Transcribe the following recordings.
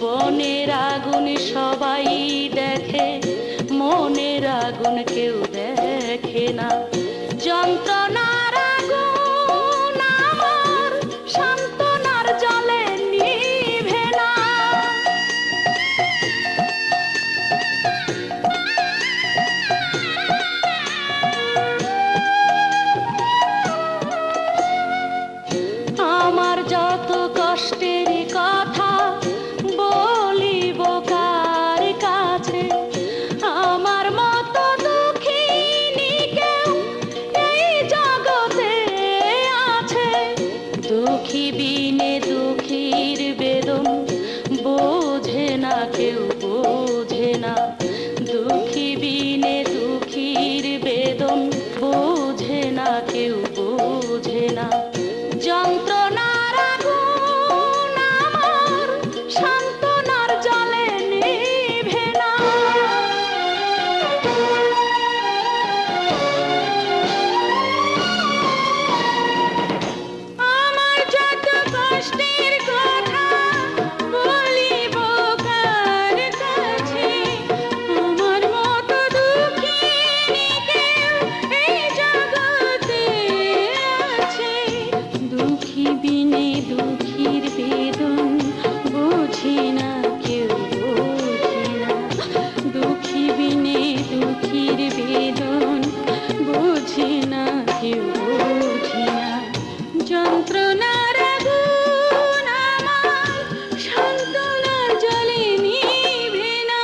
বনের আগুন সবাই দেখে, মনের আগুন কেউ দেখে না। যন্ত্রণার আগুন আমার সান্ত্বনার জলে নিভে না। আমার যত কষ্টের কথা বলিব কার কাছে, আমার মতো দুঃখিনী কেউ এই জগতে আছে। দুঃখী বিনে দুঃখীর বেদন বোঝে না কেউ, বোঝে না। দুঃখী বিনে দুঃখীর বেদন বোঝে না কেউ, বোঝে না। যন্ত্রণার আগুন আমার সান্ত্বনার জলে নিভে না। আমার যত কষ্টের কথা বলিব কার কাছে, আমার মতো দুঃখিনী কেউ এই জগতে আছে। দুঃখী বিনে দুঃখীর বেদন বোঝে না কেউ, বোঝে না। দুঃখী বিনে দুঃখীর বেদন বোঝে না কেউ, বোঝে না। যন্ত্রণার আগুন আমার সান্ত্বনার জলে নিভে না।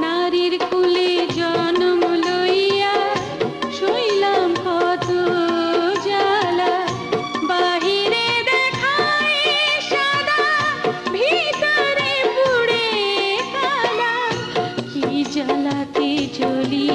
নারীর কুলে জন্ম লইয়া শুইলাম কত জ্বালা, বাহিরে দেখায় সাদা, ভিতরে পুড়ে কালা। কি জ্বালাতে জ্বলি